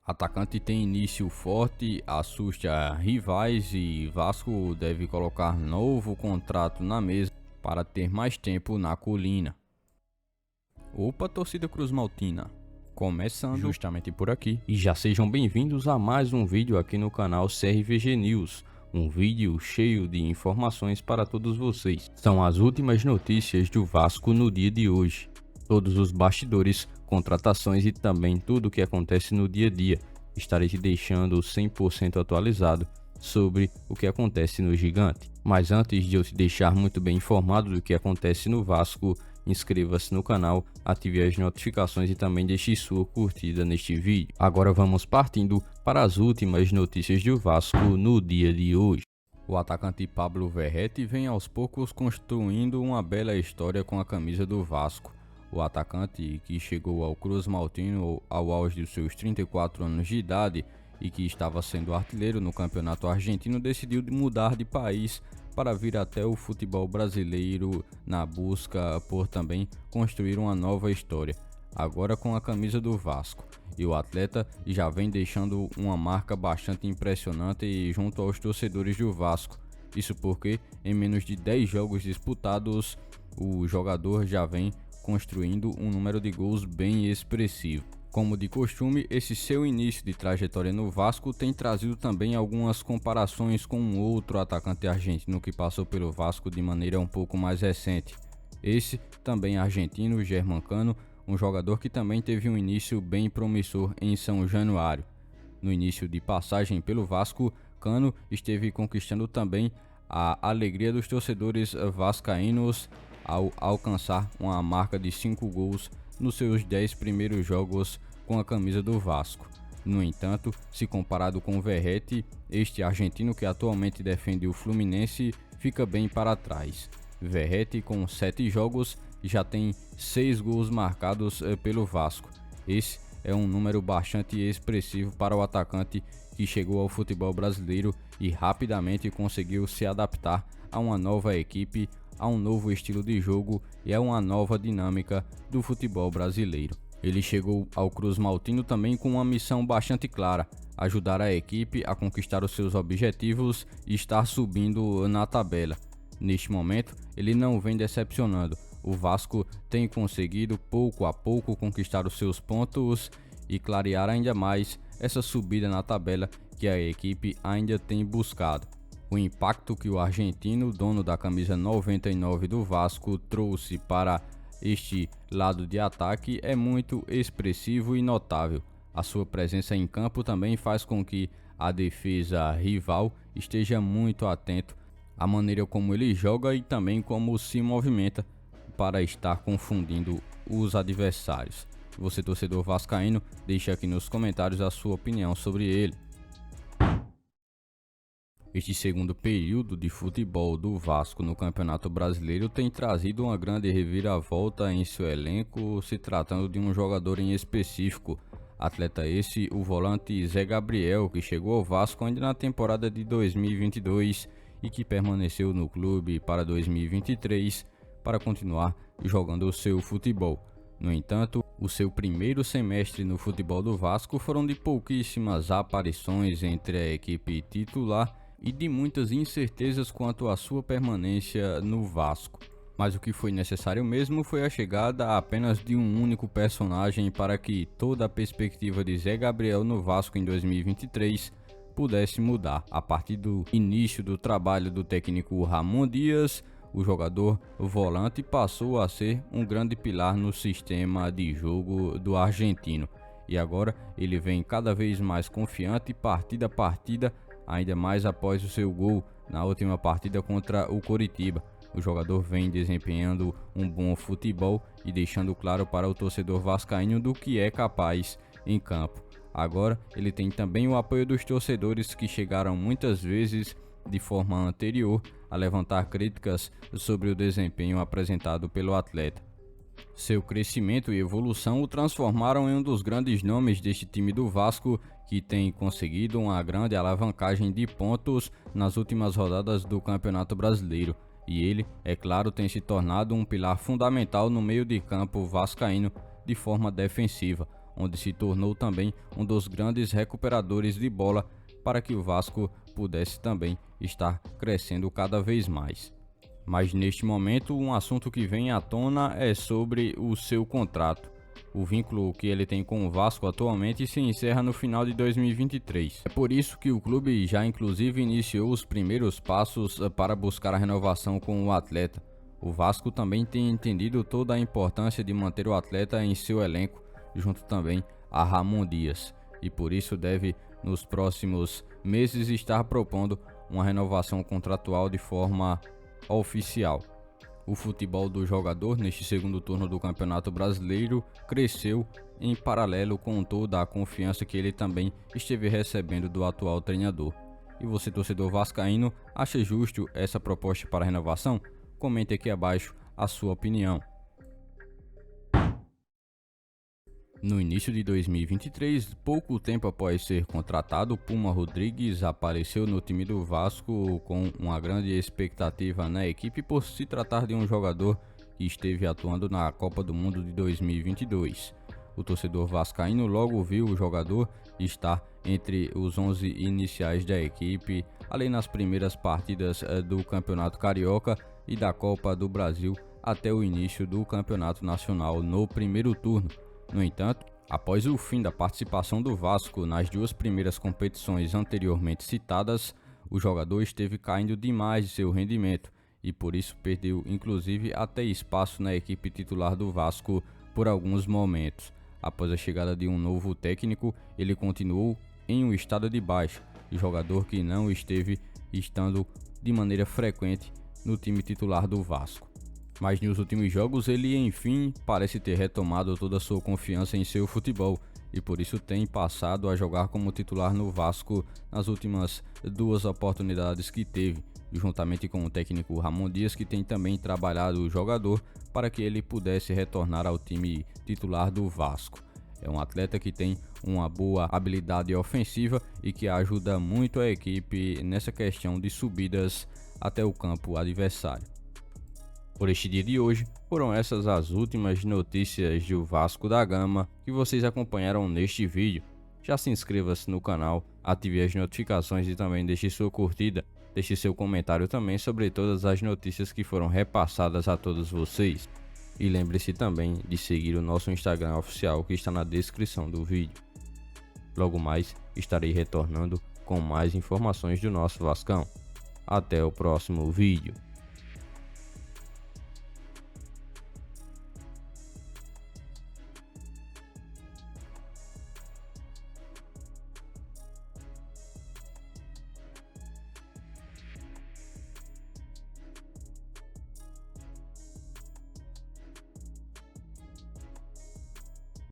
Atacante tem início forte, assusta rivais e Vasco deve colocar novo contrato na mesa para ter mais tempo na colina. Opa, torcida Cruz Maltina! Começando justamente por aqui, e já sejam bem-vindos a mais um vídeo aqui no canal CRVG News, um vídeo cheio de informações para todos vocês. São as últimas notícias do Vasco no dia de hoje, todos os bastidores, contratações e também tudo o que acontece no dia a dia. Estarei te deixando 100% atualizado sobre o que acontece no Gigante. Mas antes de eu te deixar muito bem informado do que acontece no Vasco, inscreva-se no canal, ative as notificações e também deixe sua curtida neste vídeo. Agora vamos partindo para as últimas notícias do Vasco no dia de hoje. O atacante Pablo Verratti vem aos poucos construindo uma bela história com a camisa do Vasco. O atacante, que chegou ao Cruz Maltino ao auge dos seus 34 anos de idade e que estava sendo artilheiro no campeonato argentino, decidiu mudar de país para vir até o futebol brasileiro na busca por também construir uma nova história, agora com a camisa do Vasco. E o atleta já vem deixando uma marca bastante impressionante junto aos torcedores do Vasco. Isso porque em menos de 10 jogos disputados, o jogador já vem construindo um número de gols bem expressivo. Como de costume, esse seu início de trajetória no Vasco tem trazido também algumas comparações com um outro atacante argentino que passou pelo Vasco de maneira um pouco mais recente. Esse também argentino, Germancano, um jogador que também teve um início bem promissor em São Januário. No início de passagem pelo Vasco, Cano esteve conquistando também a alegria dos torcedores vascaínos ao alcançar uma marca de 5 gols nos seus 10 primeiros jogos com a camisa do Vasco. No entanto, se comparado com o Verratti, este argentino que atualmente defende o Fluminense fica bem para trás. Verratti, com 7 jogos, já tem 6 gols marcados pelo Vasco. Esse é um número bastante expressivo para o atacante que chegou ao futebol brasileiro e rapidamente conseguiu se adaptar a uma nova equipe, a um novo estilo de jogo e a uma nova dinâmica do futebol brasileiro. Ele chegou ao Cruz Maltino também com uma missão bastante clara: ajudar a equipe a conquistar os seus objetivos e estar subindo na tabela. Neste momento, ele não vem decepcionando. O Vasco tem conseguido pouco a pouco conquistar os seus pontos e clarear ainda mais essa subida na tabela que a equipe ainda tem buscado. O impacto que o argentino, dono da camisa 99 do Vasco, trouxe para este lado de ataque é muito expressivo e notável. A sua presença em campo também faz com que a defesa rival esteja muito atento à maneira como ele joga e também como se movimenta para estar confundindo os adversários. Você, torcedor vascaíno, deixe aqui nos comentários a sua opinião sobre ele. Este segundo período de futebol do Vasco no Campeonato Brasileiro tem trazido uma grande reviravolta em seu elenco, se tratando de um jogador em específico. Atleta esse, o volante Zé Gabriel, que chegou ao Vasco ainda na temporada de 2022 e que permaneceu no clube para 2023 para continuar jogando o seu futebol. No entanto, o seu primeiro semestre no futebol do Vasco foram de pouquíssimas aparições entre a equipe titular e de muitas incertezas quanto à sua permanência no Vasco. Mas o que foi necessário mesmo foi a chegada apenas de um único personagem para que toda a perspectiva de Zé Gabriel no Vasco em 2023 pudesse mudar. A partir do início do trabalho do técnico Ramon Dias, o jogador volante passou a ser um grande pilar no sistema de jogo do argentino. E agora ele vem cada vez mais confiante partida a partida, ainda mais após o seu gol na última partida contra o Coritiba. O jogador vem desempenhando um bom futebol e deixando claro para o torcedor vascaíno do que é capaz em campo. Agora ele tem também o apoio dos torcedores que chegaram muitas vezes de forma anterior a levantar críticas sobre o desempenho apresentado pelo atleta. Seu crescimento e evolução o transformaram em um dos grandes nomes deste time do Vasco, que tem conseguido uma grande alavancagem de pontos nas últimas rodadas do Campeonato Brasileiro. E ele, é claro, tem se tornado um pilar fundamental no meio de campo vascaíno de forma defensiva, onde se tornou também um dos grandes recuperadores de bola para que o Vasco pudesse também estar crescendo cada vez mais. Mas neste momento, um assunto que vem à tona é sobre o seu contrato. O vínculo que ele tem com o Vasco atualmente se encerra no final de 2023. É por isso que o clube já inclusive iniciou os primeiros passos para buscar a renovação com o atleta. O Vasco também tem entendido toda a importância de manter o atleta em seu elenco, junto também a Ramon Dias, e por isso deve nos próximos meses estar propondo uma renovação contratual de forma oficial. O futebol do jogador neste segundo turno do Campeonato Brasileiro cresceu em paralelo com toda a confiança que ele também esteve recebendo do atual treinador. E você, torcedor vascaíno, acha justo essa proposta para renovação? Comente aqui abaixo a sua opinião. No início de 2023, pouco tempo após ser contratado, Puma Rodrigues apareceu no time do Vasco com uma grande expectativa na equipe por se tratar de um jogador que esteve atuando na Copa do Mundo de 2022. O torcedor vascaíno logo viu o jogador estar entre os 11 iniciais da equipe, além nas primeiras partidas do Campeonato Carioca e da Copa do Brasil até o início do Campeonato Nacional no primeiro turno. No entanto, após o fim da participação do Vasco nas duas primeiras competições anteriormente citadas, o jogador esteve caindo demais de seu rendimento e por isso perdeu inclusive até espaço na equipe titular do Vasco por alguns momentos. Após a chegada de um novo técnico, ele continuou em um estado de baixa, e jogador que não esteve estando de maneira frequente no time titular do Vasco. Mas nos últimos jogos ele enfim parece ter retomado toda a sua confiança em seu futebol e por isso tem passado a jogar como titular no Vasco nas últimas duas oportunidades que teve, juntamente com o técnico Ramon Dias, que tem também trabalhado o jogador para que ele pudesse retornar ao time titular do Vasco. É um atleta que tem uma boa habilidade ofensiva e que ajuda muito a equipe nessa questão de subidas até o campo adversário. Por este dia de hoje, foram essas as últimas notícias do Vasco da Gama que vocês acompanharam neste vídeo. Já se inscreva-se no canal, ative as notificações e também deixe sua curtida. Deixe seu comentário também sobre todas as notícias que foram repassadas a todos vocês. E lembre-se também de seguir o nosso Instagram oficial que está na descrição do vídeo. Logo mais estarei retornando com mais informações do nosso Vascão. Até o próximo vídeo.